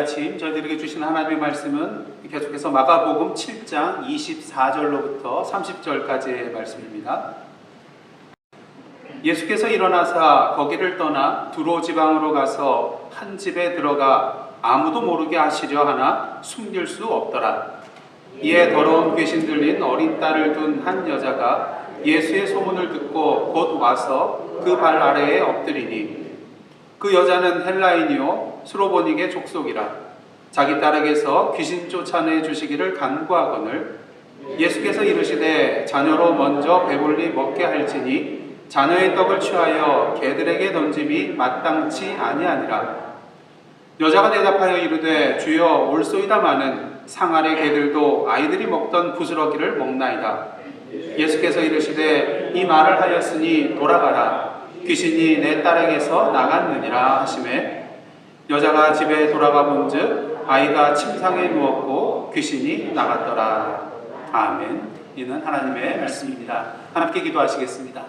아침 저희들에게 주신 하나님의 말씀은 계속해서 마가복음 7장 24절로부터 30절까지의 말씀입니다. 예수께서 일어나사 거기를 떠나 두로 지방으로 가서 한 집에 들어가 아무도 모르게 하시려 하나 숨길 수 없더라. 이에 더러운 귀신 들린 어린 딸을 둔 한 여자가 예수의 소문을 듣고 곧 와서 그 발 아래에 엎드리니, 그 여자는 헬라인이요 수로보닉의 족속이라. 자기 딸에게서 귀신 쫓아내 주시기를 간구하거늘 예수께서 이르시되 자녀로 먼저 배불리 먹게 할지니 자녀의 떡을 취하여 개들에게 던짐이 마땅치 아니하니라. 여자가 대답하여 이르되 주여 올소이다마는 상 아래 개들도 아이들이 먹던 부스러기를 먹나이다. 예수께서 이르시되 이 말을 하였으니 돌아가라. 귀신이 내 딸에게서 나갔느니라 하시매, 여자가 집에 돌아가 본즉 아이가 침상에 누웠고 귀신이 나갔더라. 아멘. 이는 하나님의 말씀입니다. 하나님께 기도하시겠습니다.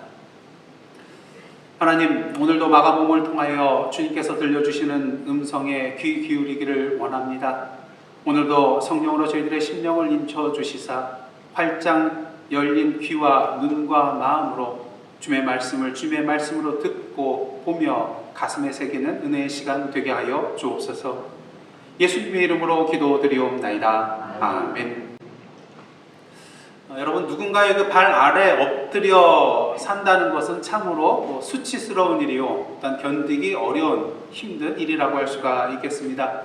하나님, 오늘도 마가복음을 통하여 주님께서 들려주시는 음성에 귀 기울이기를 원합니다. 오늘도 성령으로 저희들의 심령을 인쳐주시사 활짝 열린 귀와 눈과 마음으로 주의 말씀으로 듣고 보며 가슴에 새기는 은혜의 시간 되게 하여 주옵소서. 예수님의 이름으로 기도드리옵나이다. 아멘. 여러분, 누군가의 그 발 아래 엎드려 산다는 것은 참으로 수치스러운 일이요, 일단 견디기 어려운 힘든 일이라고 할 수가 있겠습니다.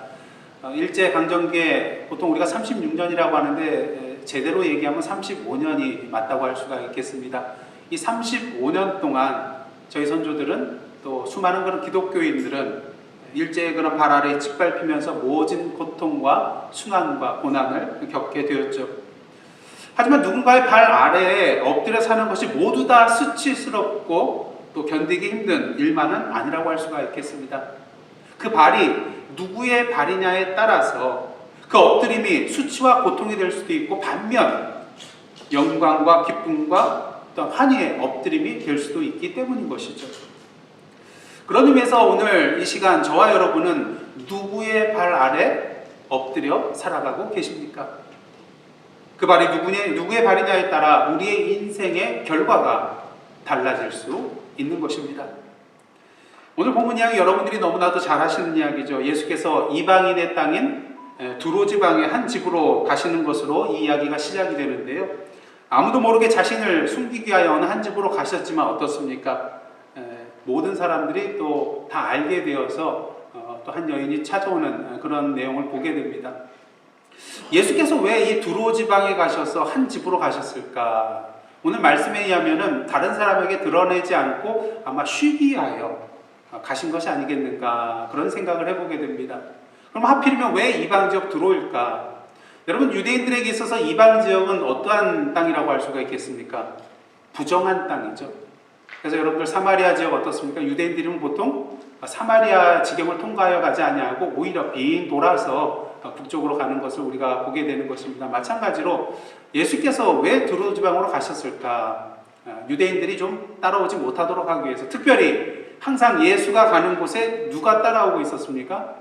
일제강점기에 보통 우리가 36년이라고 하는데 제대로 얘기하면 35년이 맞다고 할 수가 있겠습니다. 이 35년 동안 저희 선조들은 또 수많은 그런 기독교인들은 일제의 그런 발 아래에 짓밟히면서 모진 고통과 순환과 고난을 겪게 되었죠. 하지만 누군가의 발 아래에 엎드려 사는 것이 모두 다 수치스럽고 또 견디기 힘든 일만은 아니라고 할 수가 있겠습니다. 그 발이 누구의 발이냐에 따라서 그 엎드림이 수치와 고통이 될 수도 있고, 반면 영광과 기쁨과 또 환희의 엎드림이 될 수도 있기 때문인 것이죠. 그런 의미에서 오늘 이 시간 저와 여러분은 누구의 발 아래 엎드려 살아가고 계십니까? 그 발이 누구의 발이냐에 따라 우리의 인생의 결과가 달라질 수 있는 것입니다. 오늘 본문 이야기 여러분들이 너무나도 잘 아시는 이야기죠. 예수께서 이방인의 땅인 두로 지방의 한 집으로 가시는 것으로 이 이야기가 시작이 되는데요. 아무도 모르게 자신을 숨기기 위하여 어느 한 집으로 가셨지만 어떻습니까? 모든 사람들이 또 다 알게 되어서 또 한 여인이 찾아오는 그런 내용을 보게 됩니다. 예수께서 왜 이 두로 지방에 가셔서 한 집으로 가셨을까? 오늘 말씀에 의하면은 다른 사람에게 드러내지 않고 아마 쉬기 위하여 가신 것이 아니겠는가, 그런 생각을 해보게 됩니다. 그럼 하필이면 왜 이방 지역 두로일까? 여러분, 유대인들에게 있어서 이방 지역은 어떠한 땅이라고 할 수가 있겠습니까? 부정한 땅이죠. 그래서 여러분들 사마리아 지역 어떻습니까? 유대인들은 보통 사마리아 지경을 통과하여 가지 아니하고 오히려 빙 돌아서 북쪽으로 가는 것을 우리가 보게 되는 것입니다. 마찬가지로 예수께서 왜 두로 지방으로 가셨을까? 유대인들이 좀 따라오지 못하도록 하기 위해서, 특별히 항상 예수가 가는 곳에 누가 따라오고 있었습니까?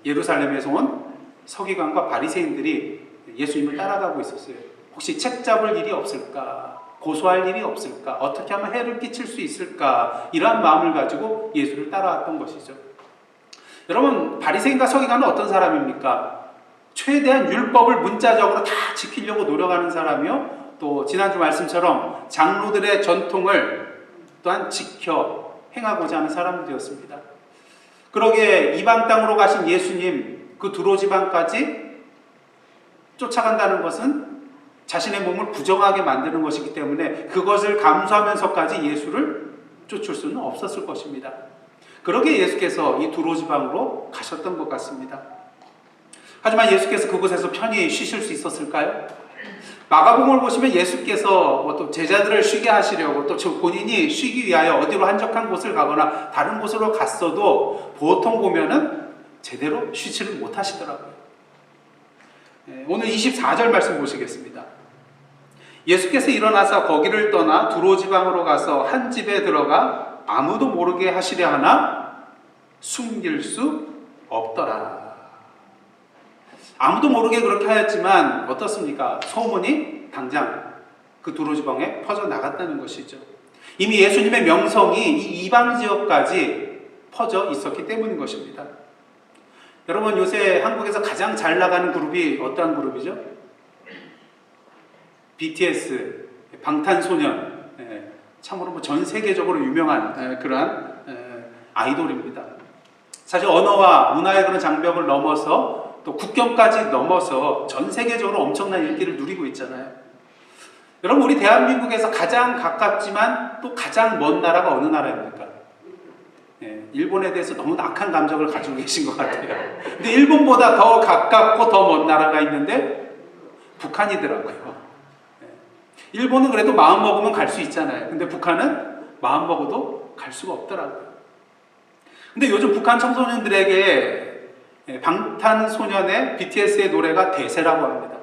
예루살렘에서 온 서기관과 바리새인들이 예수님을 따라가고 있었어요. 혹시 책 잡을 일이 없을까? 고소할 일이 없을까? 어떻게 하면 해를 끼칠 수 있을까? 이러한 마음을 가지고 예수를 따라왔던 것이죠. 여러분, 바리새인과 서기관은 어떤 사람입니까? 최대한 율법을 문자적으로 다 지키려고 노력하는 사람이요, 또 지난주 말씀처럼 장로들의 전통을 또한 지켜 행하고자 하는 사람들이었습니다. 그러기에 이방 땅으로 가신 예수님, 그 두로 지방까지 쫓아간다는 것은 자신의 몸을 부정하게 만드는 것이기 때문에 그것을 감수하면서까지 예수를 쫓을 수는 없었을 것입니다. 그러기에 예수께서 이 두로 지방으로 가셨던 것 같습니다. 하지만 예수께서 그곳에서 편히 쉬실 수 있었을까요? 마가복음을 보시면 예수께서 또 제자들을 쉬게 하시려고 또 본인이 쉬기 위하여 어디로 한적한 곳을 가거나 다른 곳으로 갔어도 보통 보면은 제대로 쉬지를 못하시더라고요. 오늘 24절 말씀 보시겠습니다. 예수께서 일어나서 거기를 떠나 두로 지방으로 가서 한 집에 들어가 아무도 모르게 하시려 하나 숨길 수 없더라. 아무도 모르게 그렇게 하였지만 어떻습니까? 소문이 당장 그 두로 지방에 퍼져나갔다는 것이죠. 이미 예수님의 명성이 이 이방 지역까지 퍼져 있었기 때문인 것입니다. 여러분, 요새 한국에서 가장 잘 나가는 그룹이 어떠한 그룹이죠? BTS, 방탄소년. 참으로 전 세계적으로 유명한 그러한 아이돌입니다. 사실 언어와 문화의 그런 장벽을 넘어서 또 국경까지 넘어서 전 세계적으로 엄청난 인기를 누리고 있잖아요. 여러분, 우리 대한민국에서 가장 가깝지만 또 가장 먼 나라가 어느 나라입니까? 일본에 대해서 너무 악한 감정을 가지고 계신 것 같아요. 근데 일본보다 더 가깝고 더 먼 나라가 있는데 북한이더라고요. 일본은 그래도 마음 먹으면 갈 수 있잖아요. 근데 북한은 마음 먹어도 갈 수가 없더라고요. 근데 요즘 북한 청소년들에게 방탄소년의 BTS의 노래가 대세라고 합니다.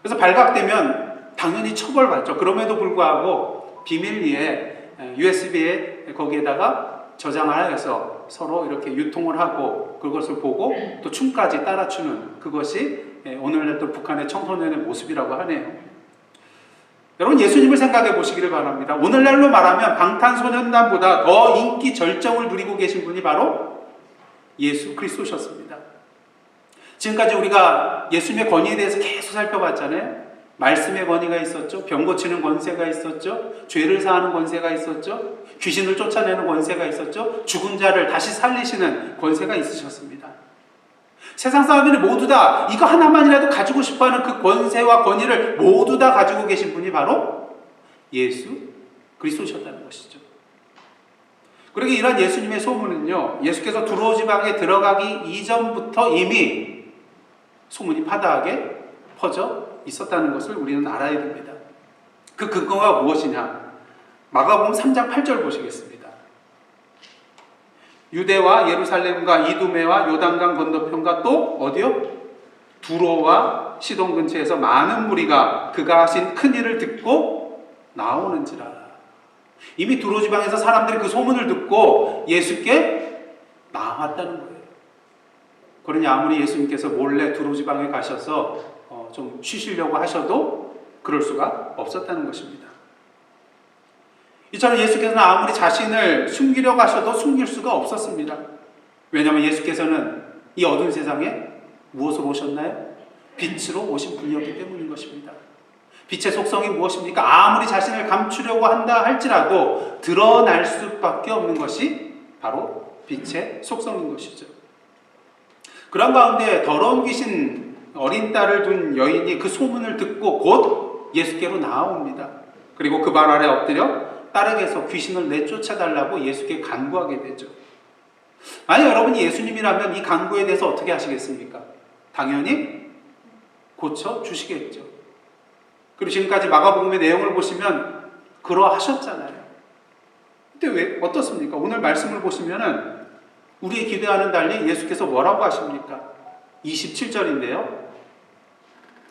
그래서 발각되면 당연히 처벌받죠. 그럼에도 불구하고 비밀리에 USB에 거기에다가 저장을 하여서 서로 이렇게 유통을 하고 그것을 보고 또 춤까지 따라추는 그것이 오늘날 또 북한의 청소년의 모습이라고 하네요. 여러분, 예수님을 생각해 보시기를 바랍니다. 오늘날로 말하면 방탄소년단보다 더 인기 절정을 누리고 계신 분이 바로 예수 그리스도셨습니다. 지금까지 우리가 예수님의 권위에 대해서 계속 살펴봤잖아요. 말씀의 권위가 있었죠. 병 고치는 권세가 있었죠. 죄를 사하는 권세가 있었죠. 귀신을 쫓아내는 권세가 있었죠. 죽은 자를 다시 살리시는 권세가 있으셨습니다. 세상 사람들이 모두 다 이거 하나만이라도 가지고 싶어하는 그 권세와 권위를 모두 다 가지고 계신 분이 바로 예수 그리스도셨다는 것이죠. 그러게 이러한 예수님의 소문은요, 예수께서 두로 지방에 들어가기 이전부터 이미 소문이 파다하게 퍼져 있었다는 것을 우리는 알아야 됩니다. 그 근거가 무엇이냐? 마가복음 3장 8절 보시겠습니다. 유대와 예루살렘과 이두메와 요단강 건너편과 또 어디요? 두로와 시돈 근처에서 많은 무리가 그가 하신 큰 일을 듣고 나오는지라. 이미 두로 지방에서 사람들이 그 소문을 듣고 예수께 나왔다는 거예요. 그러니 아무리 예수님께서 몰래 두로 지방에 가셔서 좀 쉬시려고 하셔도 그럴 수가 없었다는 것입니다. 이처럼 예수께서는 아무리 자신을 숨기려고 하셔도 숨길 수가 없었습니다. 왜냐하면 예수께서는 이 어두운 세상에 무엇으로 오셨나요? 빛으로 오신 분이었기 때문인 것입니다. 빛의 속성이 무엇입니까? 아무리 자신을 감추려고 한다 할지라도 드러날 수밖에 없는 것이 바로 빛의 속성인 것이죠. 그런 가운데 더러운 귀신 어린 딸을 둔 여인이 그 소문을 듣고 곧 예수께로 나아옵니다. 그리고 그 발 아래 엎드려 딸에게서 귀신을 내쫓아달라고 예수께 간구하게 되죠. 아니, 여러분이 예수님이라면 이 간구에 대해서 어떻게 하시겠습니까? 당연히 고쳐주시겠죠. 그리고 지금까지 마가복음의 내용을 보시면 그러하셨잖아요. 근데 왜 어떻습니까? 오늘 말씀을 보시면은 우리의 기대와는 달리 예수께서 뭐라고 하십니까? 27절인데요.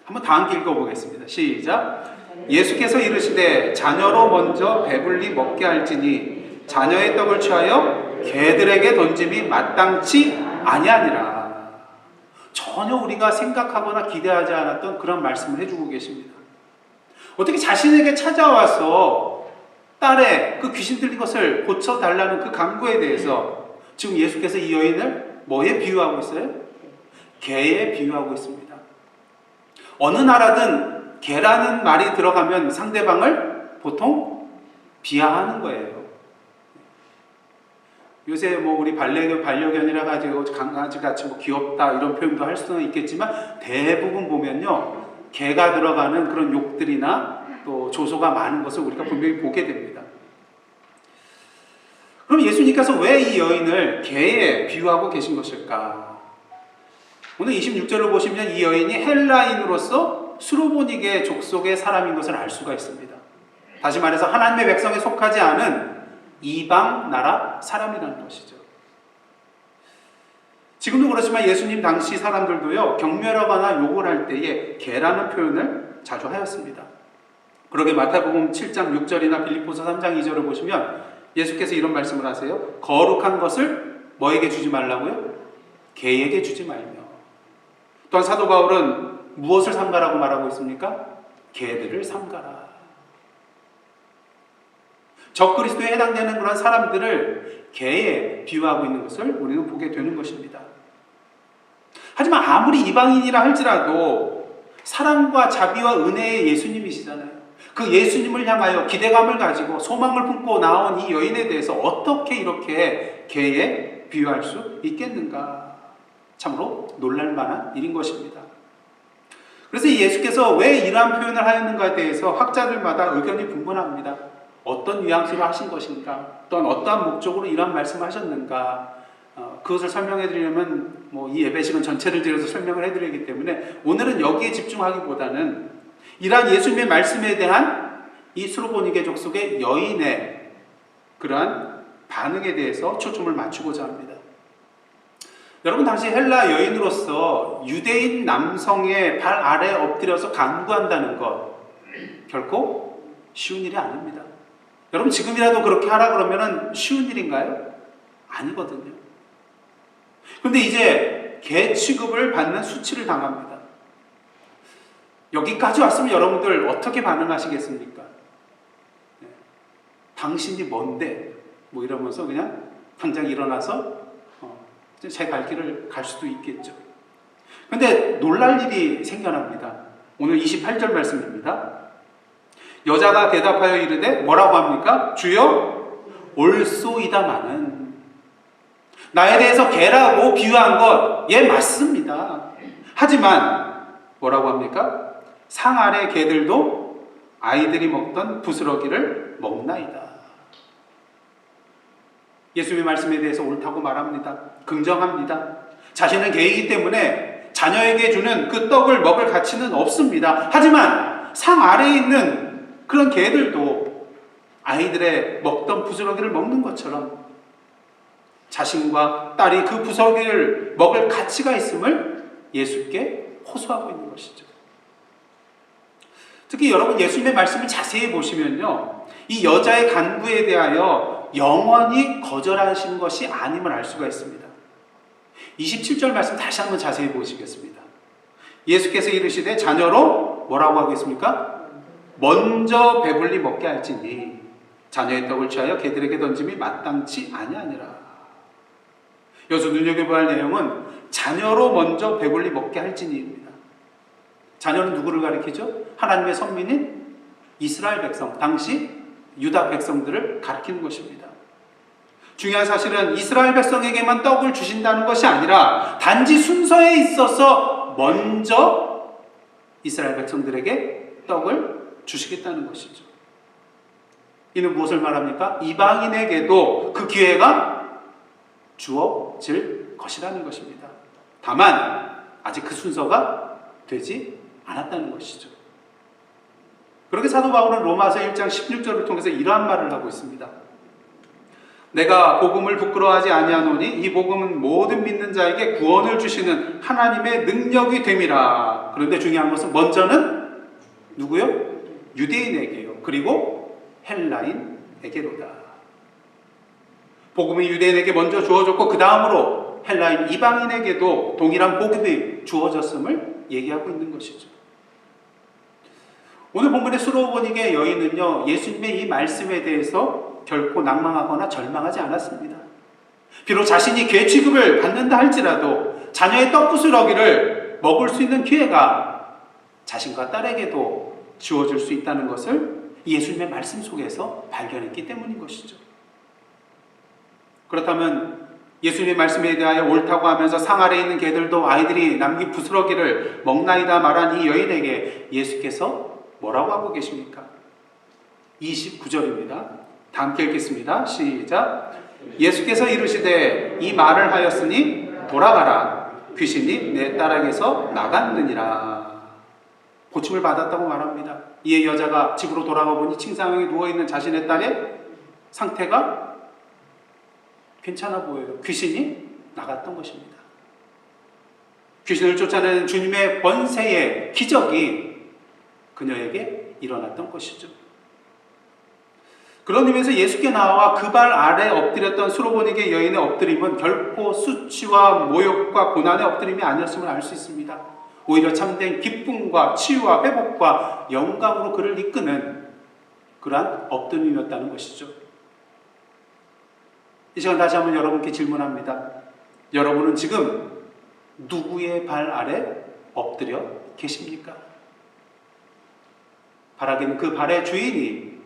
한번 다 함께 읽어보겠습니다. 시작. 예수께서 이르시되 자녀로 먼저 배불리 먹게 할지니 자녀의 떡을 취하여 개들에게 던짐이 마땅치 아니하니라. 전혀 우리가 생각하거나 기대하지 않았던 그런 말씀을 해주고 계십니다. 어떻게 자신에게 찾아와서 딸의 그 귀신 들린 것을 고쳐달라는 그 간구에 대해서 지금 예수께서 이 여인을 뭐에 비유하고 있어요? 개에 비유하고 있습니다. 어느 나라든 개라는 말이 들어가면 상대방을 보통 비하하는 거예요. 요새 우리 반려견이라 가지고 강아지같이 귀엽다 이런 표현도 할 수는 있겠지만 대부분 보면요, 개가 들어가는 그런 욕들이나 또 조소가 많은 것을 우리가 분명히 보게 됩니다. 그럼 예수님께서 왜 이 여인을 개에 비유하고 계신 것일까? 오늘 26절을 보시면 이 여인이 헬라인으로서 수로보니게 족속의 사람인 것을 알 수가 있습니다. 다시 말해서 하나님의 백성에 속하지 않은 이방 나라 사람이라는 것이죠. 지금도 그렇지만 예수님 당시 사람들도요, 경멸하거나 욕을 할 때에 개라는 표현을 자주 하였습니다. 그러게 마태복음 7장 6절이나 빌립보서 3장 2절을 보시면 예수께서 이런 말씀을 하세요. 거룩한 것을 뭐에게 주지 말라고요? 개에게 주지 말며. 또한 사도 바울은 무엇을 삼가라고 말하고 있습니까? 개들을 삼가라. 적그리스도에 해당되는 그런 사람들을 개에 비유하고 있는 것을 우리는 보게 되는 것입니다. 하지만 아무리 이방인이라 할지라도 사랑과 자비와 은혜의 예수님이시잖아요. 그 예수님을 향하여 기대감을 가지고 소망을 품고 나온 이 여인에 대해서 어떻게 이렇게 개에 비유할 수 있겠는가? 참으로 놀랄만한 일인 것입니다. 그래서 예수께서 왜 이러한 표현을 하였는가에 대해서 학자들마다 의견이 분분합니다. 어떤 뉘앙스로 하신 것인가? 또한 어떠한 목적으로 이러한 말씀을 하셨는가? 그것을 설명해 드리려면 이 예배식은 전체를 들여서 설명을 해드리기 때문에 오늘은 여기에 집중하기보다는 이러한 예수님의 말씀에 대한 이 수로보니게 족속의 여인의 그러한 반응에 대해서 초점을 맞추고자 합니다. 여러분, 당시 헬라 여인으로서 유대인 남성의 발 아래에 엎드려서 간구한다는 것 결코 쉬운 일이 아닙니다. 여러분, 지금이라도 그렇게 하라 그러면 쉬운 일인가요? 아니거든요. 그런데 이제 개 취급을 받는 수치를 당합니다. 여기까지 왔으면 여러분들 어떻게 반응하시겠습니까? 당신이 뭔데? 이러면서 그냥 당장 일어나서 제 갈 길을 갈 수도 있겠죠. 그런데 놀랄 일이 생겨납니다. 오늘 28절 말씀입니다. 여자가 대답하여 이르되 뭐라고 합니까? 주여, 올소이다마는. 나에 대해서 개라고 비유한 것, 맞습니다. 하지만 뭐라고 합니까? 상 아래 개들도 아이들이 먹던 부스러기를 먹나이다. 예수님의 말씀에 대해서 옳다고 말합니다. 긍정합니다. 자신은 개이기 때문에 자녀에게 주는 그 떡을 먹을 가치는 없습니다. 하지만 상 아래에 있는 그런 개들도 아이들의 먹던 부스러기를 먹는 것처럼 자신과 딸이 그 부스러기를 먹을 가치가 있음을 예수께 호소하고 있는 것이죠. 특히 여러분, 예수님의 말씀을 자세히 보시면요, 이 여자의 간구에 대하여 영원히 거절하신 것이 아님을 알 수가 있습니다. 27절 말씀 다시 한번 자세히 보시겠습니다. 예수께서 이르시되 자녀로 뭐라고 하겠습니까? 먼저 배불리 먹게 할지니 자녀의 떡을 취하여 개들에게 던짐이 마땅치 아니하니라. 여기서 눈여겨봐야 할 내용은 자녀로 먼저 배불리 먹게 할지니입니다. 자녀는 누구를 가리키죠? 하나님의 선민인 이스라엘 백성, 당시 유다 백성들을 가리키는 것입니다. 중요한 사실은 이스라엘 백성에게만 떡을 주신다는 것이 아니라 단지 순서에 있어서 먼저 이스라엘 백성들에게 떡을 주시겠다는 것이죠. 이는 무엇을 말합니까? 이방인에게도 그 기회가 주어질 것이라는 것입니다. 다만 아직 그 순서가 되지 않았다는 것이죠. 그렇게 사도 바울은 로마서 1장 16절을 통해서 이러한 말을 하고 있습니다. 내가 복음을 부끄러워하지 아니하노니 이 복음은 모든 믿는 자에게 구원을 주시는 하나님의 능력이 됨이라. 그런데 중요한 것은 먼저는 누구요? 유대인에게요. 그리고 헬라인에게로다. 복음이 유대인에게 먼저 주어졌고 그 다음으로 헬라인 이방인에게도 동일한 복음이 주어졌음을 얘기하고 있는 것이죠. 오늘 본문의 수로보니게 여인은요, 예수님의 이 말씀에 대해서 결코 낭망하거나 절망하지 않았습니다. 비록 자신이 개 취급을 받는다 할지라도 자녀의 떡부스러기를 먹을 수 있는 기회가 자신과 딸에게도 주어질 수 있다는 것을 예수님의 말씀 속에서 발견했기 때문인 것이죠. 그렇다면 예수님의 말씀에 대하여 옳다고 하면서 상 아래에 있는 개들도 아이들이 남긴 부스러기를 먹나이다 말한 이 여인에게 예수께서 뭐라고 하고 계십니까? 29절입니다. 다 함께 읽겠습니다. 시작. 예수께서 이르시되 이 말을 하였으니 돌아가라. 귀신이 내 딸에게서 나갔느니라. 고침을 받았다고 말합니다. 이에 여자가 집으로 돌아가 보니 침상에 누워있는 자신의 딸의 상태가 괜찮아 보여요. 귀신이 나갔던 것입니다. 귀신을 쫓아내는 주님의 권세의 기적이 그녀에게 일어났던 것이죠. 그런 의미에서 예수께 나와 그 발 아래 엎드렸던 수로보니게 여인의 엎드림은 결코 수치와 모욕과 고난의 엎드림이 아니었음을 알 수 있습니다. 오히려 참된 기쁨과 치유와 회복과 영광으로 그를 이끄는 그러한 엎드림이었다는 것이죠. 이 시간 다시 한번 여러분께 질문합니다. 여러분은 지금 누구의 발 아래 엎드려 계십니까? 바라기는 그 발의 주인이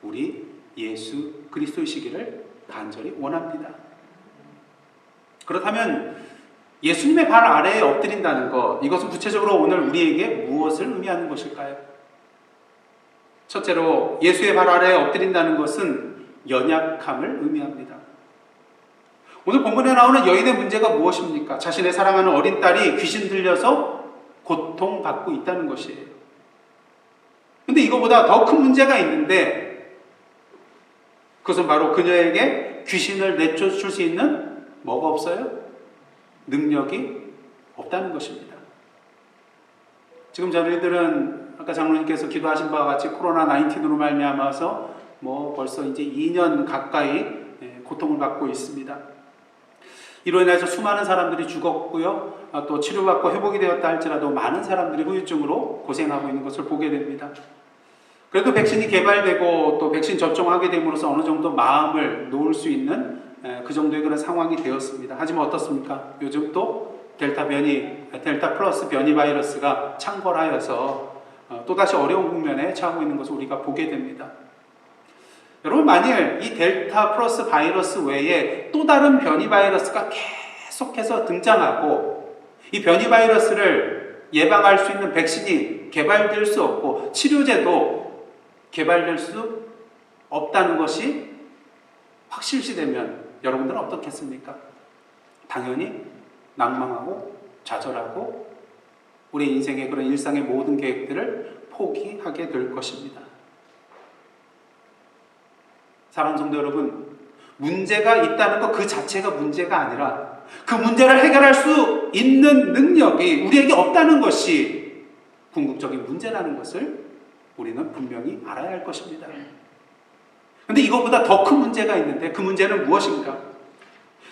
우리 예수 그리스도이시기를 간절히 원합니다. 그렇다면 예수님의 발 아래에 엎드린다는 것, 이것은 구체적으로 오늘 우리에게 무엇을 의미하는 것일까요? 첫째로 예수의 발 아래에 엎드린다는 것은 연약함을 의미합니다. 오늘 본문에 나오는 여인의 문제가 무엇입니까? 자신의 사랑하는 어린 딸이 귀신 들려서 고통받고 있다는 것이에요. 근데 이거보다 더 큰 문제가 있는데 그것은 바로 그녀에게 귀신을 내쫓을 수 있는 뭐가 없어요? 능력이 없다는 것입니다. 지금 저희들은 아까 장로님께서 기도하신 바와 같이 코로나19로 말미암아서 벌써 이제 2년 가까이 고통을 받고 있습니다. 이로 인해서 수많은 사람들이 죽었고요. 또 치료받고 회복이 되었다 할지라도 많은 사람들이 후유증으로 고생하고 있는 것을 보게 됩니다. 그래도 백신이 개발되고 또 백신 접종하게 됨으로써 어느 정도 마음을 놓을 수 있는 그 정도의 그런 상황이 되었습니다. 하지만 어떻습니까? 요즘 또 델타 플러스 변이 바이러스가 창궐하여서 또다시 어려운 국면에 처하고 있는 것을 우리가 보게 됩니다. 여러분, 만일 이 델타 플러스 바이러스 외에 또 다른 변이 바이러스가 계속해서 등장하고 이 변이 바이러스를 예방할 수 있는 백신이 개발될 수 없고 치료제도 개발될 수 없다는 것이 확실시되면 여러분들은 어떻겠습니까? 당연히 낭망하고 좌절하고 우리 인생의 그런 일상의 모든 계획들을 포기하게 될 것입니다. 사랑하는 성도 여러분, 문제가 있다는 것 그 자체가 문제가 아니라 그 문제를 해결할 수 있는 능력이 우리에게 없다는 것이 궁극적인 문제라는 것을 우리는 분명히 알아야 할 것입니다. 그런데 이것보다 더 큰 문제가 있는데 그 문제는 무엇인가?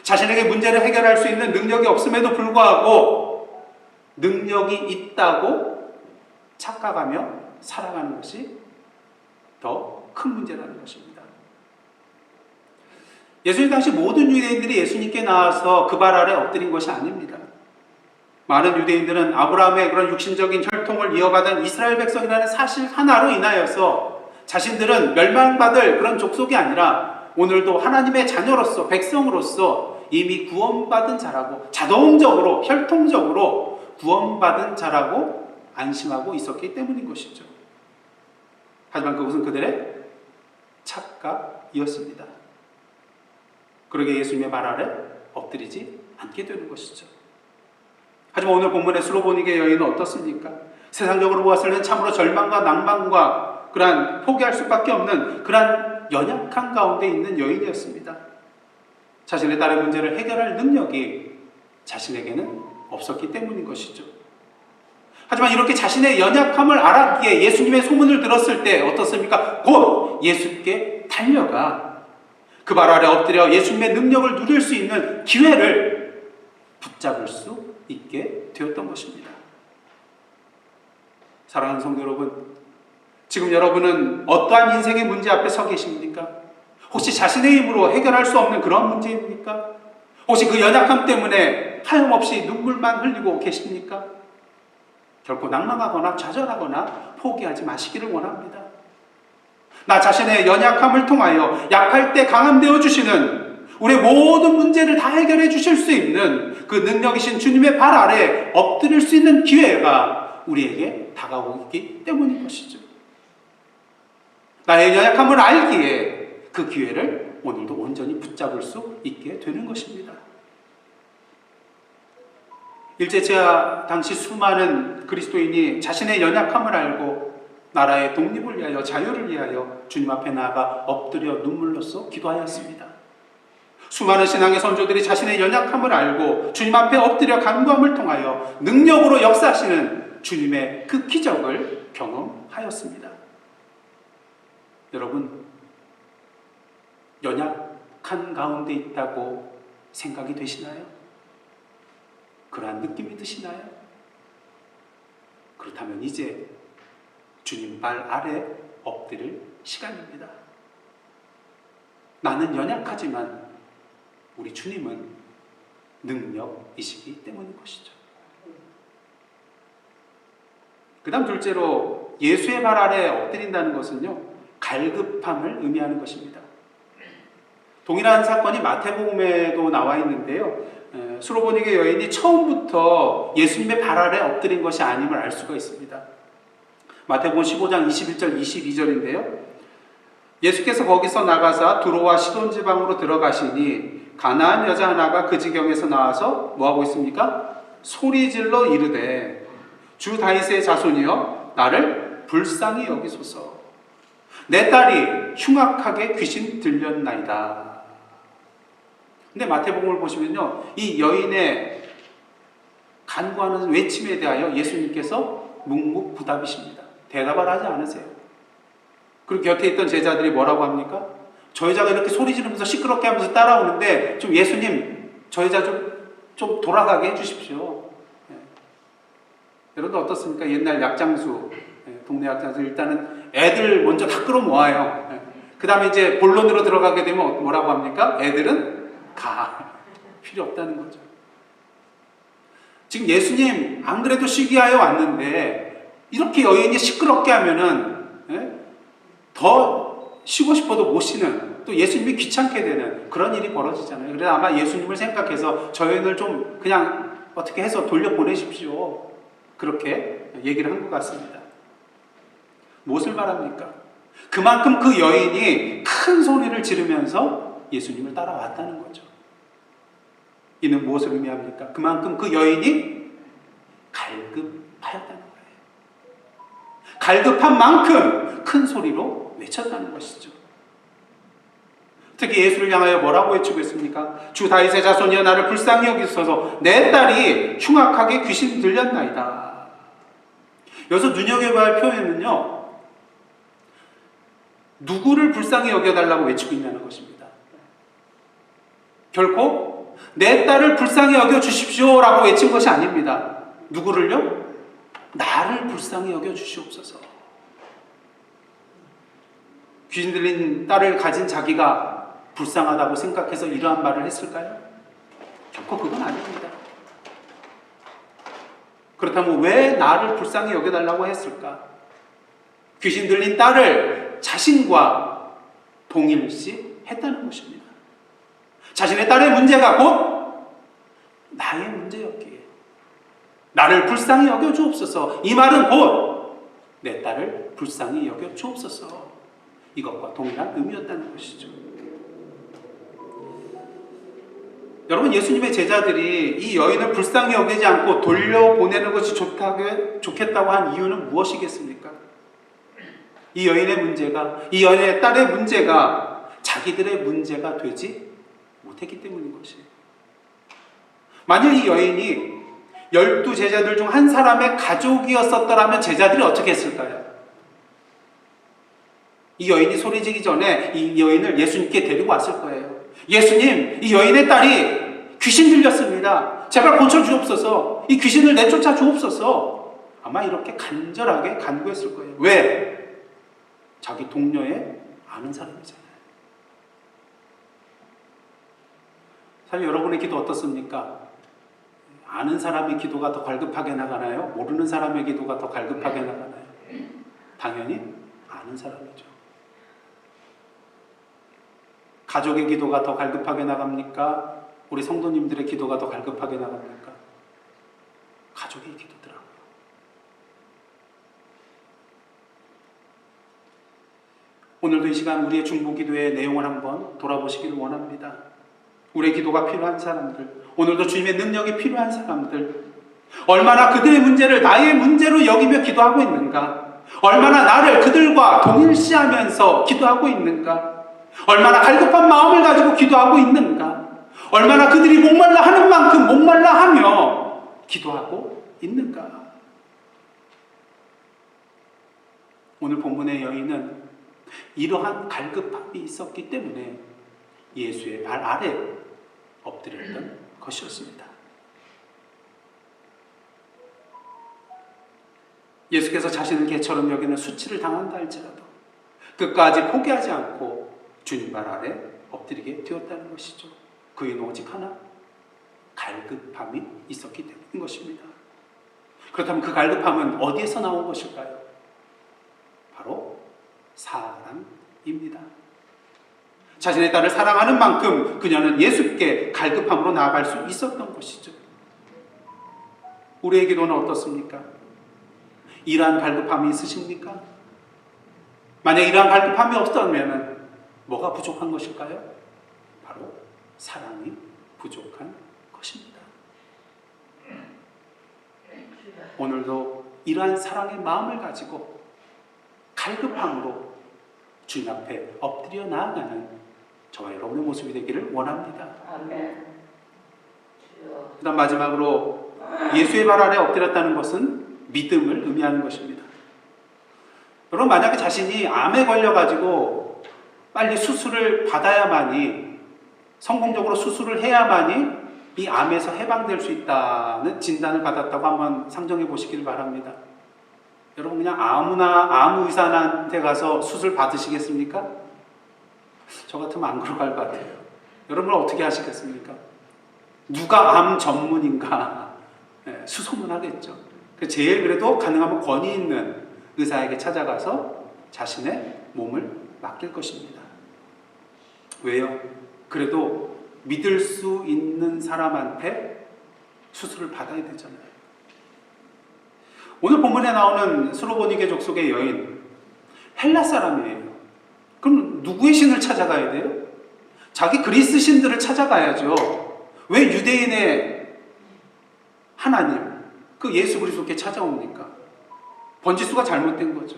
자신에게 문제를 해결할 수 있는 능력이 없음에도 불구하고 능력이 있다고 착각하며 살아가는 것이 더 큰 문제라는 것입니다. 예수님 당시 모든 유대인들이 예수님께 나와서 그 발 아래 엎드린 것이 아닙니다. 많은 유대인들은 아브라함의 그런 육신적인 혈통을 이어받은 이스라엘 백성이라는 사실 하나로 인하여서 자신들은 멸망받을 그런 족속이 아니라 오늘도 하나님의 자녀로서 백성으로서 이미 구원받은 자라고 자동적으로 혈통적으로 구원받은 자라고 안심하고 있었기 때문인 것이죠. 하지만 그것은 그들의 착각이었습니다. 그러게 예수님의 발 아래 엎드리지 않게 되는 것이죠. 하지만 오늘 본문의 수로보니게 여인은 어떻습니까? 세상적으로 보았을 때는 참으로 절망과 낭만과 그러한 포기할 수밖에 없는 그러한 연약한 가운데 있는 여인이었습니다. 자신의 딸의 문제를 해결할 능력이 자신에게는 없었기 때문인 것이죠. 하지만 이렇게 자신의 연약함을 알았기에 예수님의 소문을 들었을 때 어떻습니까? 곧 예수께 달려가 그 발 아래 엎드려 예수님의 능력을 누릴 수 있는 기회를 붙잡을 수 있게 되었던 것입니다. 사랑하는 성도 여러분, 지금 여러분은 어떠한 인생의 문제 앞에 서 계십니까? 혹시 자신의 힘으로 해결할 수 없는 그런 문제입니까? 혹시 그 연약함 때문에 하염없이 눈물만 흘리고 계십니까? 결코 낭망하거나 좌절하거나 포기하지 마시기를 원합니다. 나 자신의 연약함을 통하여 약할 때 강함 되어주시는 우리의 모든 문제를 다 해결해 주실 수 있는 그 능력이신 주님의 발 아래 엎드릴 수 있는 기회가 우리에게 다가오기 때문인 것이죠. 나의 연약함을 알기에 그 기회를 오늘도 온전히 붙잡을 수 있게 되는 것입니다. 일제치하 당시 수많은 그리스도인이 자신의 연약함을 알고 나라의 독립을 위하여 자유를 위하여 주님 앞에 나아가 엎드려 눈물로써 기도하였습니다. 수많은 신앙의 선조들이 자신의 연약함을 알고 주님 앞에 엎드려 간구함을 통하여 능력으로 역사하시는 주님의 그 기적을 경험하였습니다. 여러분, 연약한 가운데 있다고 생각이 되시나요? 그러한 느낌이 드시나요? 그렇다면 이제 주님 발 아래 엎드릴 시간입니다. 나는 연약하지만 우리 주님은 능력이시기 때문인 것이죠. 그 다음 둘째로 예수의 발 아래 엎드린다는 것은요, 갈급함을 의미하는 것입니다. 동일한 사건이 마태복음에도 나와 있는데요, 수로보니게 여인이 처음부터 예수님의 발 아래 엎드린 것이 아님을 알 수가 있습니다. 마태복음 15장 21절 22절인데요, 예수께서 거기서 나가사 두로와 시돈 지방으로 들어가시니 가나안 여자 하나가 그 지경에서 나와서 뭐하고 있습니까? 소리질러 이르되 주 다윗의 자손이여 나를 불쌍히 여기소서. 내 딸이 흉악하게 귀신 들렸나이다. 근데 마태복음을 보시면요, 이 여인의 간구하는 외침에 대하여 예수님께서 묵묵부답이십니다. 대답을 하지 않으세요. 그리고 곁에 있던 제자들이 뭐라고 합니까? 저 여자가 이렇게 소리 지르면서 시끄럽게 하면서 따라오는데 좀 예수님 저 여자 좀 돌아가게 해주십시오. 여러분 어떻습니까? 옛날 약장수, 동네 약장수, 일단은 애들 먼저 다 끌어모아요. 그 다음에 이제 본론으로 들어가게 되면 뭐라고 합니까? 애들은 가. 필요 없다는 거죠. 지금 예수님 안 그래도 시기하여 왔는데 이렇게 여인이 시끄럽게 하면은 더 쉬고 싶어도 못 쉬는, 또 예수님이 귀찮게 되는 그런 일이 벌어지잖아요. 그래서 아마 예수님을 생각해서 저 여인을 좀 그냥 어떻게 해서 돌려보내십시오, 그렇게 얘기를 한 것 같습니다. 무엇을 말합니까? 그만큼 그 여인이 큰 소리를 지르면서 예수님을 따라왔다는 거죠. 이는 무엇을 의미합니까? 그만큼 그 여인이 갈급하였다는 거예요. 갈급한 만큼 큰 소리로 외쳤다는 것이죠. 특히 예수를 향하여 뭐라고 외치고 있습니까? 주 다윗의 자손이여 나를 불쌍히 여기소서. 내 딸이 흉악하게 귀신 들렸나이다. 여기서 눈여겨봐야 할 표현은요, 누구를 불쌍히 여겨달라고 외치고 있냐는 것입니다. 결코 내 딸을 불쌍히 여겨주십시오 라고 외친 것이 아닙니다. 누구를요? 나를 불쌍히 여겨주시옵소서. 귀신 들린 딸을 가진 자기가 불쌍하다고 생각해서 이러한 말을 했을까요? 결코 그건 아닙니다. 그렇다면 왜 나를 불쌍히 여겨달라고 했을까? 귀신 들린 딸을 자신과 동일시 했다는 것입니다. 자신의 딸의 문제가 곧 나의 문제였기에 나를 불쌍히 여겨 주옵소서. 이 말은 곧 내 딸을 불쌍히 여겨 주옵소서. 이것과 동일한 의미였다는 것이죠. 여러분, 예수님의 제자들이 이 여인을 불쌍히 여기지 않고 돌려보내는 것이 좋겠다고 한 이유는 무엇이겠습니까? 이 여인의 문제가, 이 여인의 딸의 문제가 자기들의 문제가 되지 못했기 때문인 것이에요. 만약 이 여인이 12 제자들 중 한 사람의 가족이었었더라면 제자들이 어떻게 했을까요? 이 여인이 소리지기 전에 이 여인을 예수님께 데리고 왔을 거예요. 예수님, 이 여인의 딸이 귀신 들렸습니다. 제발 고쳐주옵소서. 이 귀신을 내쫓아 주옵소서. 아마 이렇게 간절하게 간구했을 거예요. 왜? 자기 동료의 아는 사람이잖아요. 사실 여러분의 기도 어떻습니까? 아는 사람의 기도가 더 갈급하게 나가나요? 모르는 사람의 기도가 더 갈급하게 나가나요? 당연히 아는 사람이죠. 가족의 기도가 더 갈급하게 나갑니까? 우리 성도님들의 기도가 더 갈급하게 나갑니까? 가족의 기도더라고요. 오늘도 이 시간 우리의 중보기도의 내용을 한번 돌아보시기를 원합니다. 우리의 기도가 필요한 사람들, 오늘도 주님의 능력이 필요한 사람들, 얼마나 그들의 문제를 나의 문제로 여기며 기도하고 있는가? 얼마나 나를 그들과 동일시하면서 기도하고 있는가? 얼마나 갈급한 마음을 가지고 기도하고 있는가? 얼마나 그들이 목말라 하는 만큼 목말라 하며 기도하고 있는가? 오늘 본문의 여인은 이러한 갈급함이 있었기 때문에 예수의 발 아래 엎드렸던 것이었습니다. 예수께서 자신을 개처럼 여기는 수치를 당한다 할지라도 끝까지 포기하지 않고 주님 발 아래 엎드리게 되었다는 것이죠. 그 이유는 오직 하나, 갈급함이 있었기 때문인 것입니다. 그렇다면 그 갈급함은 어디에서 나온 것일까요? 바로 사랑입니다. 자신의 딸을 사랑하는 만큼 그녀는 예수께 갈급함으로 나아갈 수 있었던 것이죠. 우리의 기도는 어떻습니까? 이러한 갈급함이 있으십니까? 만약 이러한 갈급함이 없다면 뭐가 부족한 것일까요? 바로 사랑이 부족한 것입니다. 오늘도 이러한 사랑의 마음을 가지고 갈급함으로 주님 앞에 엎드려 나아가는 저와 여러분의 모습이 되기를 원합니다. 그 다음 마지막으로 예수의 발 아래 엎드렸다는 것은 믿음을 의미하는 것입니다. 여러분, 만약에 자신이 암에 걸려가지고 빨리 수술을 받아야만이, 성공적으로 수술을 해야만이 이 암에서 해방될 수 있다는 진단을 받았다고 한번 상정해 보시길 바랍니다. 여러분, 그냥 아무나 아무 의사한테 가서 수술 받으시겠습니까? 저 같으면 안 그러갈 것 같아요. 여러분은 어떻게 하시겠습니까? 누가 암 전문인가? 수소문하겠죠. 제일 그래도 가능하면 권위 있는 의사에게 찾아가서 자신의 몸을 맡길 것입니다. 왜요? 그래도 믿을 수 있는 사람한테 수술을 받아야 되잖아요. 오늘 본문에 나오는 스로보니게 족속의 여인, 헬라 사람이에요. 그럼 누구의 신을 찾아가야 돼요? 자기 그리스 신들을 찾아가야죠. 왜 유대인의 하나님, 그 예수 그리스도께 찾아옵니까? 번지수가 잘못된 거죠.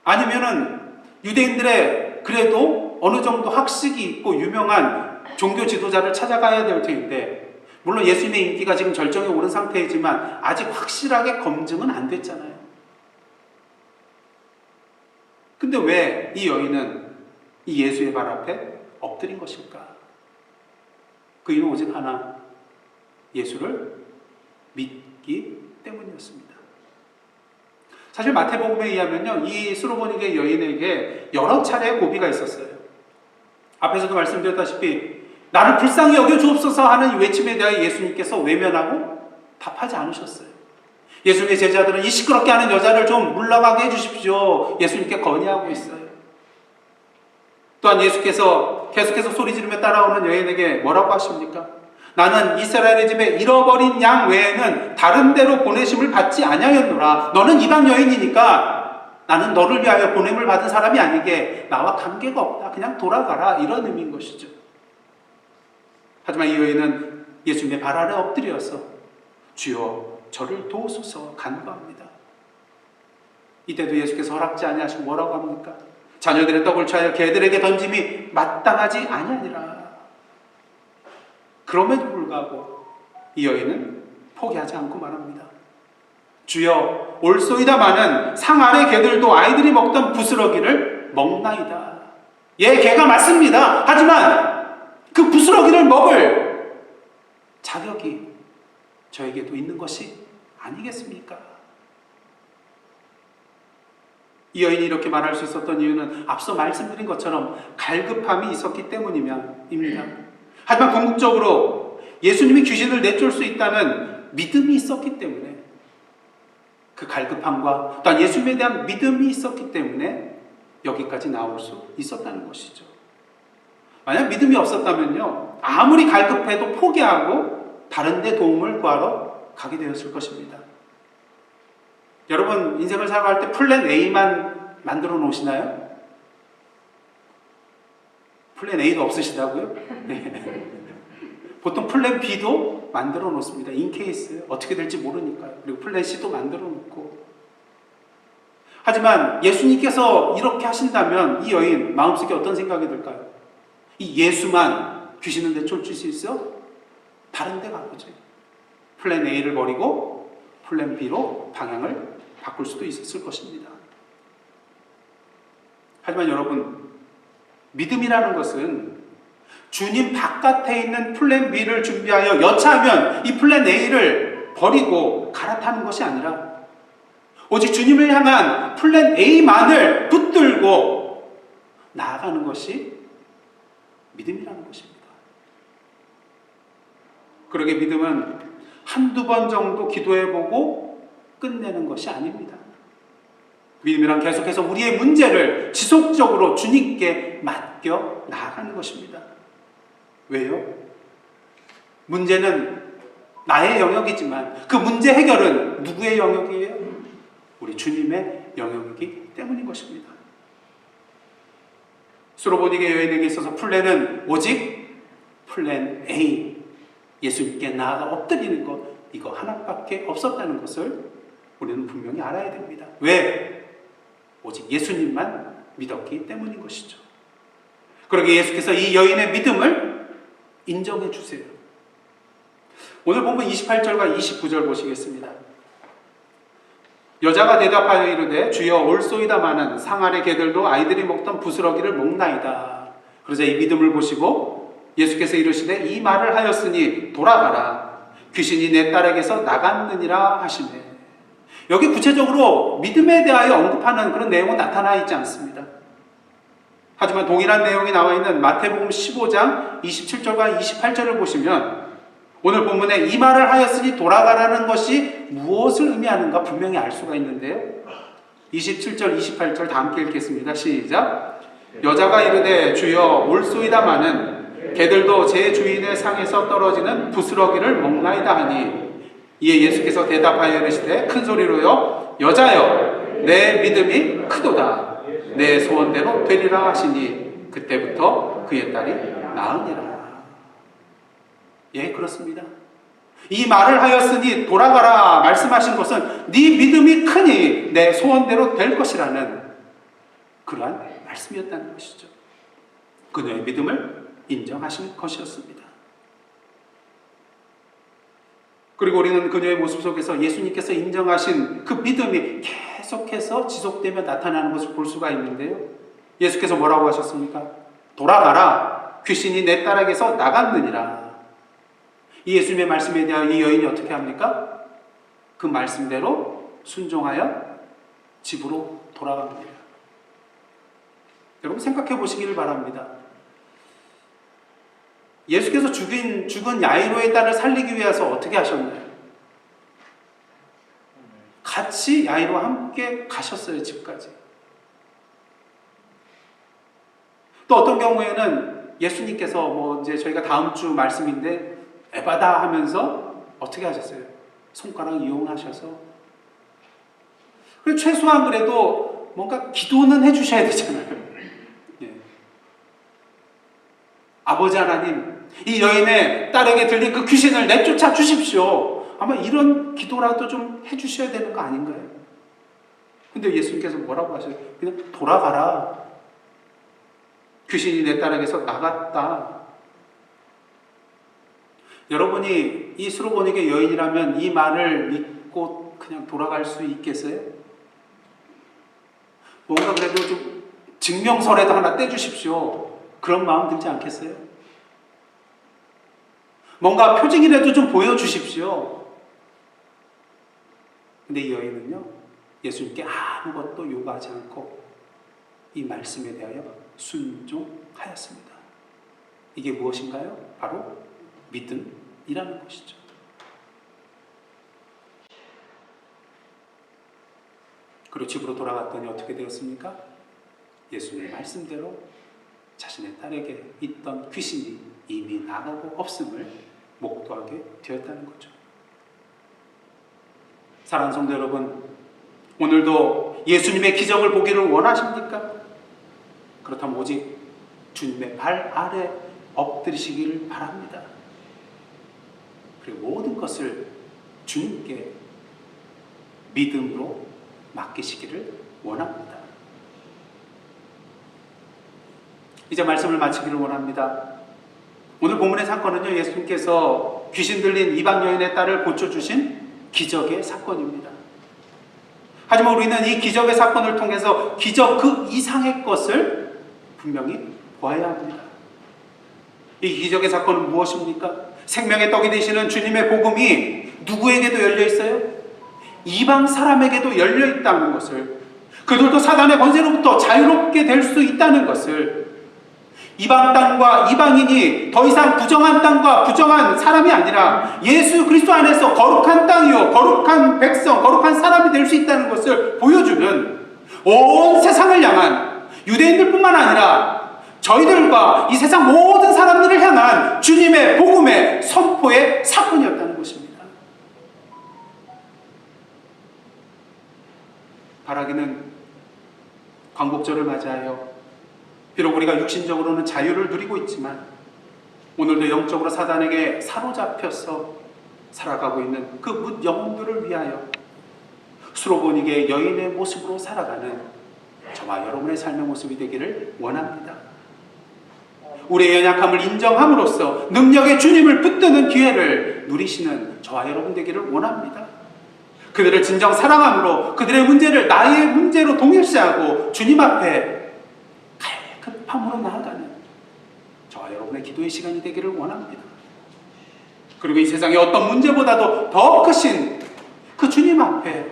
아니면은 유대인들의 그래도 어느 정도 학식이 있고 유명한 종교 지도자를 찾아가야 될 텐데, 물론 예수님의 인기가 지금 절정에 오른 상태이지만 아직 확실하게 검증은 안 됐잖아요. 근데 왜 이 여인은 이 예수의 발 앞에 엎드린 것일까? 그 이유는 오직 하나, 예수를 믿기 때문이었습니다. 사실 마태복음에 의하면요, 이 수로보니게 여인에게 여러 차례의 고비가 있었어요. 앞에서도 말씀드렸다시피 나를 불쌍히 여겨 주옵소서 하는 외침에 대하여 예수님께서 외면하고 답하지 않으셨어요. 예수님의 제자들은 이 시끄럽게 하는 여자를 좀 물러가게 해주십시오, 예수님께 건의하고 있어요. 또한 예수께서 계속해서 소리 지르며 따라오는 여인에게 뭐라고 하십니까? 나는 이스라엘의 집에 잃어버린 양 외에는 다른 데로 보내심을 받지 아니하였노라. 너는 이방 여인이니까 나는 너를 위하여 보냄을 받은 사람이 아니게 나와 관계가 없다. 그냥 돌아가라. 이런 의미인 것이죠. 하지만 이 여인은 예수님의 발 아래 엎드려서 주여 저를 도우소서 간구합니다. 이때도 예수께서 허락지 아니하시고 뭐라고 합니까? 자녀들의 떡을 취하여 개들에게 던짐이 마땅하지 아니하니라. 그럼에도 불구하고 이 여인은 포기하지 않고 말합니다. 주여 올소이다마는 상 아래 개들도 아이들이 먹던 부스러기를 먹나이다. 예, 개가 맞습니다. 하지만 그 부스러기를 먹을 자격이 저에게도 있는 것이 아니겠습니까? 이 여인이 이렇게 말할 수 있었던 이유는 앞서 말씀드린 것처럼 갈급함이 있었기 때문입니다. 하지만 궁극적으로 예수님이 귀신을 내쫓을 수 있다는 믿음이 있었기 때문에, 그 갈급함과 또한 예수님에 대한 믿음이 있었기 때문에 여기까지 나올 수 있었다는 것이죠. 만약 믿음이 없었다면요, 아무리 갈급해도 포기하고 다른 데 도움을 구하러 가게 되었을 것입니다. 여러분, 인생을 살아갈 때 플랜 A만 만들어 놓으시나요? 플랜 A도 없으시다고요? 네. 보통 플랜 B도 만들어 놓습니다. 인케이스 어떻게 될지 모르니까요. 그리고 플랜 C도 만들어 놓고. 하지만 예수님께서 이렇게 하신다면 이 여인 마음속에 어떤 생각이 들까요? 이 예수만 귀신을 내쫓을 수 있어? 다른 데 가보지. 플랜 A를 버리고 플랜 B로 방향을 바꿀 수도 있었을 것입니다. 하지만 여러분, 믿음이라는 것은 주님 바깥에 있는 플랜 B를 준비하여 여차하면 이 플랜 A를 버리고 갈아타는 것이 아니라 오직 주님을 향한 플랜 A만을 붙들고 나아가는 것이 믿음이라는 것입니다. 그러게 믿음은 한두 번 정도 기도해보고 끝내는 것이 아닙니다. 믿음이란 계속해서 우리의 문제를 지속적으로 주님께 맡겨 나아가는 것입니다. 왜요? 문제는 나의 영역이지만 그 문제 해결은 누구의 영역이에요? 우리 주님의 영역이기 때문인 것입니다. 수로보니게 여인에게 있어서 플랜은 오직 플랜 A, 예수님께 나아가 엎드리는 것, 이거 하나밖에 없었다는 것을 우리는 분명히 알아야 됩니다. 왜? 오직 예수님만 믿었기 때문인 것이죠. 그러기에 예수께서 이 여인의 믿음을 인정해 주세요. 오늘 본문 28절과 29절 보시겠습니다. 여자가 대답하여 이르되 주여 올소이다마는 상 아래 개들도 아이들이 먹던 부스러기를 먹나이다. 그러자 이 믿음을 보시고 예수께서 이르시되 이 말을 하였으니 돌아가라. 귀신이 내 딸에게서 나갔느니라 하시네. 여기 구체적으로 믿음에 대하여 언급하는 그런 내용은 나타나 있지 않습니다. 하지만 동일한 내용이 나와 있는 마태복음 15장 27절과 28절을 보시면 오늘 본문에 이 말을 하였으니 돌아가라는 것이 무엇을 의미하는가 분명히 알 수가 있는데요. 27절, 28절 다 함께 읽겠습니다. 시작. 여자가 이르되 주여 올소이다마는 개들도 제 주인의 상에서 떨어지는 부스러기를 먹나이다 하니 이에 예수께서 대답하여 이르시되 큰 소리로요 여자여 내 믿음이 크도다 내 소원대로 되리라 하시니 그때부터 그의 딸이 나으니라. 예, 그렇습니다. 이 말을 하였으니 돌아가라 말씀하신 것은 네 믿음이 크니 내 소원대로 될 것이라는 그러한 말씀이었다는 것이죠. 그녀의 믿음을 인정하신 것이었습니다. 그리고 우리는 그녀의 모습 속에서 예수님께서 인정하신 그 믿음이 계속해서 지속되며 나타나는 것을 볼 수가 있는데요. 예수께서 뭐라고 하셨습니까? 돌아가라. 귀신이 내 딸에게서 나갔느니라. 이 예수님의 말씀에 대하여 이 여인이 어떻게 합니까? 그 말씀대로 순종하여 집으로 돌아갑니다. 여러분 생각해 보시기를 바랍니다. 예수께서 죽은 야이로의 딸을 살리기 위해서 어떻게 하셨나요? 같이 야이로와 함께 가셨어요, 집까지. 또 어떤 경우에는 예수님께서 이제 저희가 다음 주 말씀인데 에바다 하면서 어떻게 하셨어요? 손가락 이용하셔서. 그리고 최소한 그래도 뭔가 기도는 해주셔야 되잖아요. 예. 아버지 하나님, 이 여인의 딸에게 들린 그 귀신을 내쫓아 주십시오. 아마 이런 기도라도 좀 해주셔야 되는 거 아닌가요? 근데 예수님께서 뭐라고 하셔요? 그냥 돌아가라. 귀신이 내 딸에게서 나갔다. 여러분이 이 수로보니게 여인이라면 이 말을 믿고 그냥 돌아갈 수 있겠어요? 뭔가 그래도 좀 증명서라도 하나 떼주십시오. 그런 마음 들지 않겠어요? 뭔가 표징이라도 좀 보여주십시오. 근데 이 여인은요, 예수님께 아무것도 요구하지 않고 이 말씀에 대하여 순종하였습니다. 이게 무엇인가요? 바로 믿음이라는 것이죠. 그리고 집으로 돌아갔더니 어떻게 되었습니까? 예수님의 말씀대로 자신의 딸에게 있던 귀신이 이미 나가고 없음을 목도하게 되었다는 거죠. 사랑하는 성도 여러분, 오늘도 예수님의 기적을 보기를 원하십니까? 그렇다면 오직 주님의 발 아래 엎드리시기를 바랍니다. 그리고 모든 것을 주님께 믿음으로 맡기시기를 원합니다. 이제 말씀을 마치기를 원합니다. 오늘 본문의 사건은요, 예수님께서 귀신 들린 이방 여인의 딸을 고쳐주신 기적의 사건입니다. 하지만 우리는 이 기적의 사건을 통해서 기적 그 이상의 것을 분명히 보아야 합니다. 이 기적의 사건은 무엇입니까? 생명의 떡이 되시는 주님의 복음이 누구에게도 열려 있어요? 이방 사람에게도 열려 있다는 것을, 그들도 사단의 권세로부터 자유롭게 될 수 있다는 것을, 이방 땅과 이방인이 더 이상 부정한 땅과 부정한 사람이 아니라 예수 그리스도 안에서 거룩한 땅이요 거룩한 백성, 거룩한 사람이 될 수 있다는 것을 보여주는, 온 세상을 향한, 유대인들뿐만 아니라 저희들과 이 세상 모든 사람들을 향한 주님의 복음의 선포의 사건이었다는 것입니다. 바라기는 광복절을 맞이하여 비록 우리가 육신적으로는 자유를 누리고 있지만 오늘도 영적으로 사단에게 사로잡혀서 살아가고 있는 그 뭇 영혼들을 위하여 수로보니게 여인의 모습으로 살아가는 저와 여러분의 삶의 모습이 되기를 원합니다. 우리의 연약함을 인정함으로써 능력의 주님을 붙드는 기회를 누리시는 저와 여러분 되기를 원합니다. 그들을 진정 사랑함으로 그들의 문제를 나의 문제로 동일시하고 주님 앞에 갈급함으로 나아가는 저와 여러분의 기도의 시간이 되기를 원합니다. 그리고 이 세상의 어떤 문제보다도 더 크신 그 주님 앞에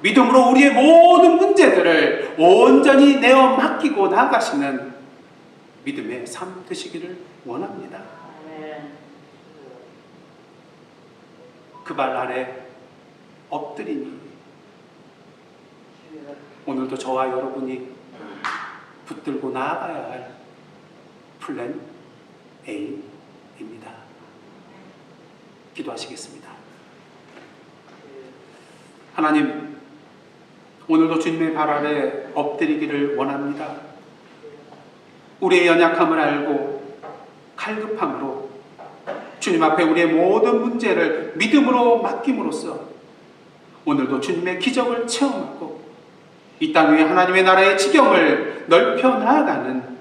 믿음으로 우리의 모든 문제들을 온전히 내어 맡기고 나아가시는 믿음의 삶 되시기를 원합니다. 그 발 아래 엎드리니 오늘도 저와 여러분이 붙들고 나아가야 할 플랜 A입니다. 기도하시겠습니다. 하나님, 오늘도 주님의 발 아래 엎드리기를 원합니다. 우리의 연약함을 알고 갈급함으로 주님 앞에 우리의 모든 문제를 믿음으로 맡김으로써 오늘도 주님의 기적을 체험하고 이 땅 위에 하나님의 나라의 지경을 넓혀 나아가는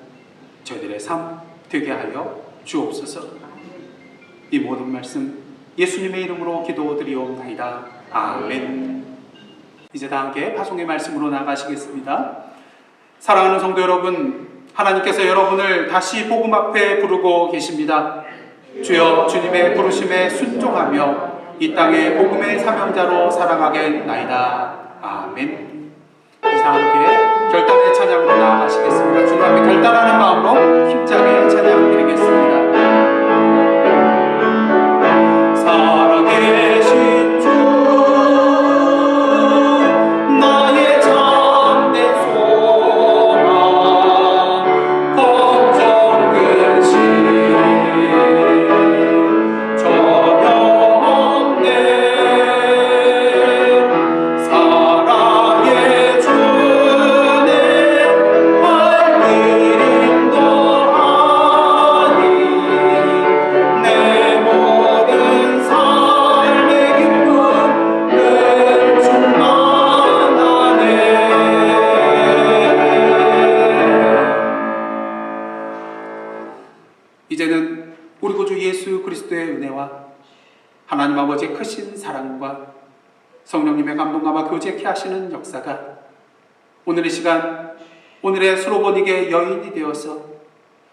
저희들의 삶 되게 하여 주옵소서. 이 모든 말씀 예수님의 이름으로 기도드리옵나이다. 아멘. 이제 다 함께 파송의 말씀으로 나가시겠습니다. 사랑하는 성도 여러분, 하나님께서 여러분을 다시 복음 앞에 부르고 계십니다. 주여, 주님의 부르심에 순종하며 이 땅의 복음의 사명자로 살아가겠나이다. 아멘. 이제 다 함께 결단의 찬양으로 나아가시겠습니다. 주님 앞에 결단하는 마음으로 힘차게 찬양 드리겠습니다. 살아계신 주 나의 잠든 소망 걱정 근심 전혀 없네. 사랑의 주네 발길임 더하니 내 모든 삶의 기쁨 늘 충만하네. 이제는 우리 구주 예수 그리스도의 은혜와 하나님 아버지의 크신 사랑과 성령님의 감동감화 교제케 하시는 역사가 오늘 이 시간 오늘의 수로보니게 여인이 되어서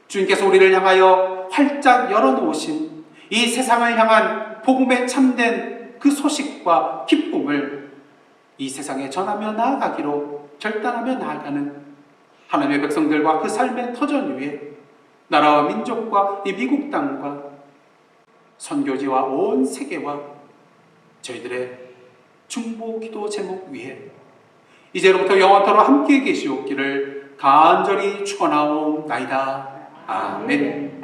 주님께서 우리를 향하여 활짝 열어놓으신 이 세상을 향한 복음에 참된 그 소식과 기쁨을 이 세상에 전하며 나아가기로 결단하며 나아가는 하나님의 백성들과 그 삶의 터전 위에 나라와 민족과 이 미국 땅과 선교지와 온 세계와 저희들의 중보 기도 제목 위에 이제로부터 영원토록 함께 계시옵기를 간절히 축원하옵나이다. 아멘.